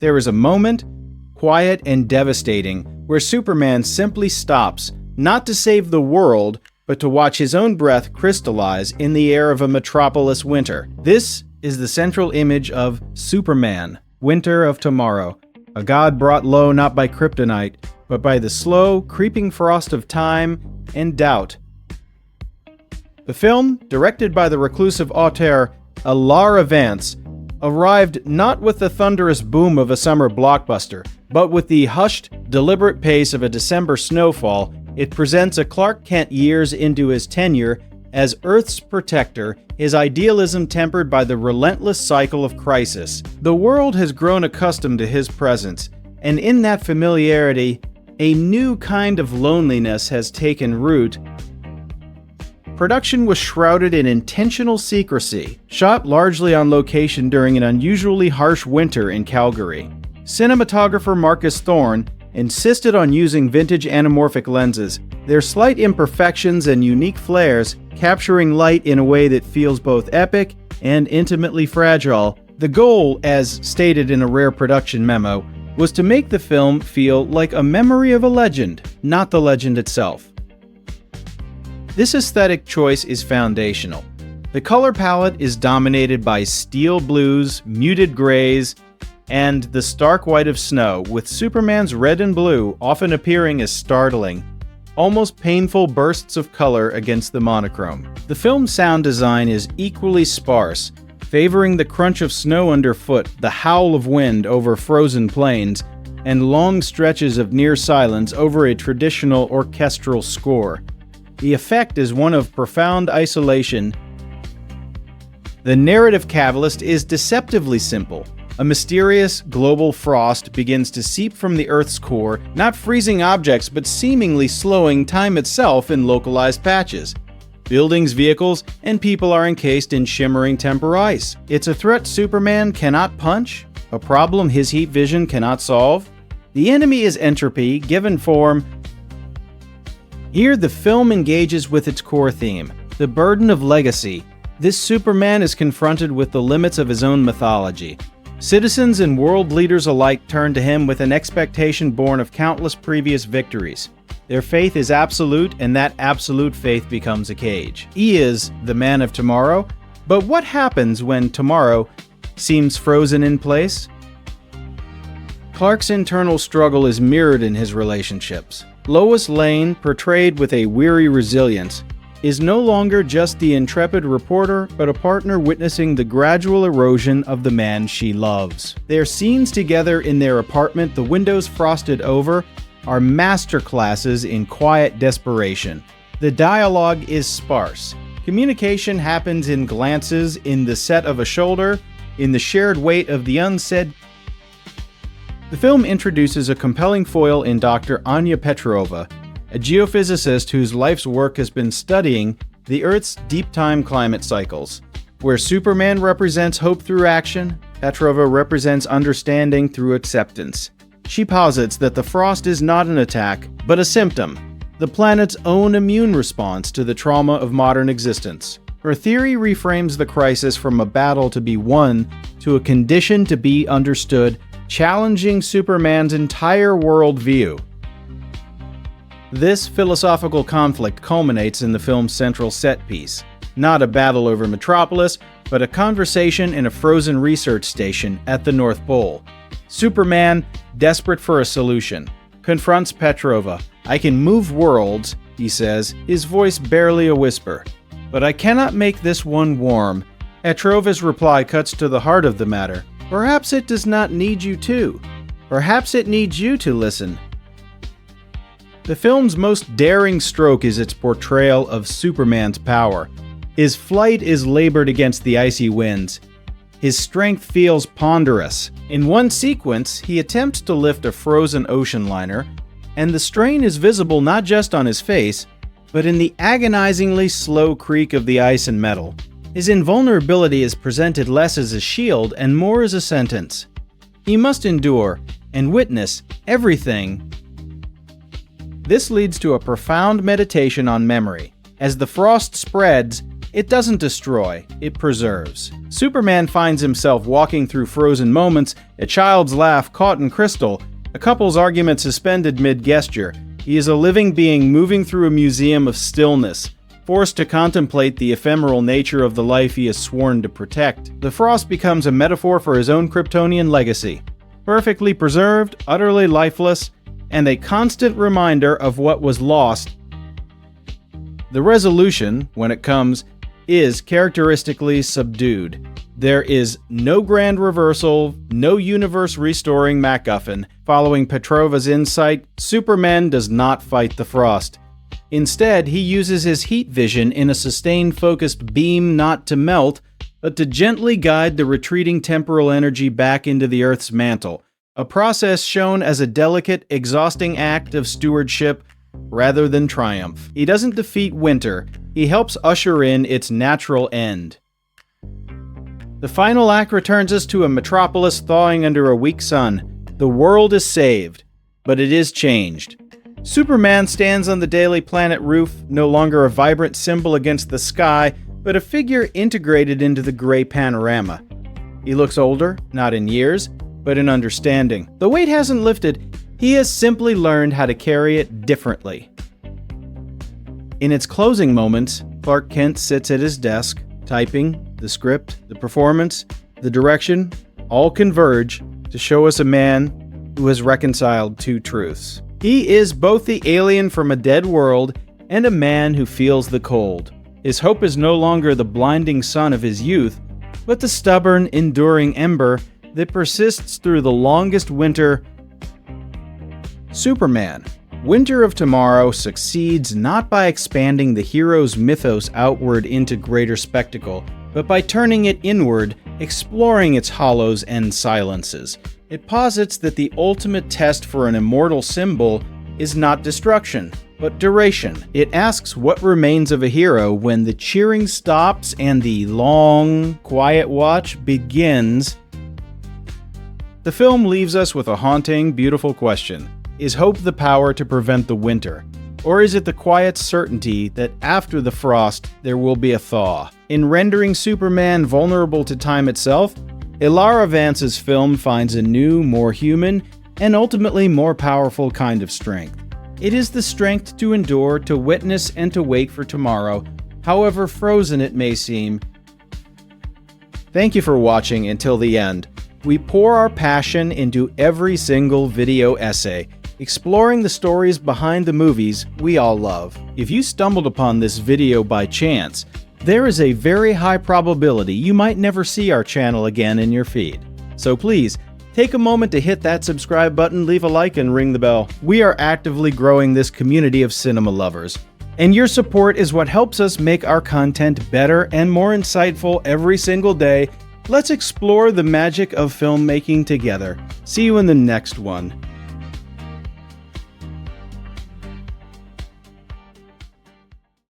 There is a moment, quiet and devastating, where Superman simply stops, not to save the world, but to watch his own breath crystallize in the air of a metropolis winter. This is the central image of Superman, Winter of Tomorrow, a god brought low not by kryptonite, but by the slow, creeping frost of time and doubt. The film, directed by the reclusive auteur Alara Vance, arrived not with the thunderous boom of a summer blockbuster, but with the hushed, deliberate pace of a December snowfall. It presents a Clark Kent years into his tenure as Earth's protector, his idealism tempered by the relentless cycle of crisis. The world has grown accustomed to his presence, and in that familiarity, a new kind of loneliness has taken root. Production was shrouded in intentional secrecy, shot largely on location during an unusually harsh winter in Calgary. Cinematographer Marcus Thorne insisted on using vintage anamorphic lenses, their slight imperfections and unique flares capturing light in a way that feels both epic and intimately fragile. The goal, as stated in a rare production memo, was to make the film feel like a memory of a legend, not the legend itself. This aesthetic choice is foundational. The color palette is dominated by steel blues, muted grays, and the stark white of snow, with Superman's red and blue often appearing as startling, almost painful bursts of color against the monochrome. The film's sound design is equally sparse, favoring the crunch of snow underfoot, the howl of wind over frozen plains, and long stretches of near silence over a traditional orchestral score. The effect is one of profound isolation. The narrative catalyst is deceptively simple. A mysterious, global frost begins to seep from the Earth's core, not freezing objects but seemingly slowing time itself in localized patches. Buildings, vehicles, and people are encased in shimmering temper ice. It's a threat Superman cannot punch, a problem his heat vision cannot solve. The enemy is entropy, given form. Here, the film engages with its core theme, the burden of legacy. This Superman is confronted with the limits of his own mythology. Citizens and world leaders alike turn to him with an expectation born of countless previous victories. Their faith is absolute, and that absolute faith becomes a cage. He is the man of tomorrow, but what happens when tomorrow seems frozen in place? Clark's internal struggle is mirrored in his relationships. Lois Lane, portrayed with a weary resilience, is no longer just the intrepid reporter, but a partner witnessing the gradual erosion of the man she loves. Their scenes together in their apartment, the windows frosted over, are masterclasses in quiet desperation. The dialogue is sparse. Communication happens in glances, in the set of a shoulder, in the shared weight of the unsaid. The film introduces a compelling foil in Dr. Anya Petrova, a geophysicist whose life's work has been studying the Earth's deep time climate cycles. Where Superman represents hope through action, Petrova represents understanding through acceptance. She posits that the frost is not an attack, but a symptom, the planet's own immune response to the trauma of modern existence. Her theory reframes the crisis from a battle to be won to a condition to be understood, challenging Superman's entire worldview. This philosophical conflict culminates in the film's central set piece. Not a battle over Metropolis, but a conversation in a frozen research station at the North Pole. Superman, desperate for a solution, confronts Petrova. "I can move worlds," he says, his voice barely a whisper. "But I cannot make this one warm." Petrova's reply cuts to the heart of the matter. "Perhaps it does not need you to. Perhaps it needs you to listen." The film's most daring stroke is its portrayal of Superman's power. His flight is labored against the icy winds. His strength feels ponderous. In one sequence, he attempts to lift a frozen ocean liner, and the strain is visible not just on his face, but in the agonizingly slow creak of the ice and metal. His invulnerability is presented less as a shield and more as a sentence. He must endure and witness everything. This leads to a profound meditation on memory. As the frost spreads, It doesn't destroy, it preserves. Superman finds himself walking through frozen moments, a child's laugh caught in crystal, a couple's argument suspended mid-gesture. He is a living being moving through a museum of stillness, forced to contemplate the ephemeral nature of the life he has sworn to protect. The frost becomes a metaphor for his own Kryptonian legacy. Perfectly preserved, utterly lifeless, and a constant reminder of what was lost. The resolution, when it comes, is characteristically subdued. There is no grand reversal, no universe-restoring MacGuffin. Following Petrova's insight, Superman does not fight the frost. Instead, he uses his heat vision in a sustained focused beam not to melt, but to gently guide the retreating temporal energy back into the Earth's mantle, a process shown as a delicate, exhausting act of stewardship rather than triumph. He doesn't defeat winter, he helps usher in its natural end. The final act returns us to a metropolis thawing under a weak sun. The world is saved, but it is changed. Superman stands on the Daily Planet roof, no longer a vibrant symbol against the sky, but a figure integrated into the gray panorama. He looks older, not in years, but in understanding. The weight hasn't lifted, he has simply learned how to carry it differently. In its closing moments, Clark Kent sits at his desk, typing. The script, the performance, the direction, all converge to show us a man who has reconciled two truths. He is both the alien from a dead world and a man who feels the cold. His hope is no longer the blinding sun of his youth, but the stubborn, enduring ember that persists through the longest winter. Superman, Winter of Tomorrow, succeeds not by expanding the hero's mythos outward into greater spectacle, but by turning it inward, exploring its hollows and silences. It posits that the ultimate test for an immortal symbol is not destruction, but duration. It asks what remains of a hero when the cheering stops and the long, quiet watch begins. The film leaves us with a haunting, beautiful question. Is hope the power to prevent the winter? Or is it the quiet certainty that after the frost, there will be a thaw? In rendering Superman vulnerable to time itself, Ilara Vance's film finds a new, more human, and ultimately more powerful kind of strength. It is the strength to endure, to witness, and to wait for tomorrow, however frozen it may seem. Thank you for watching until the end. We pour our passion into every single video essay, exploring the stories behind the movies we all love. If you stumbled upon this video by chance, there is a very high probability you might never see our channel again in your feed. So please, take a moment to hit that subscribe button, leave a like, and ring the bell. We are actively growing this community of cinema lovers, and your support is what helps us make our content better and more insightful every single day. Let's explore the magic of filmmaking together. See you in the next one.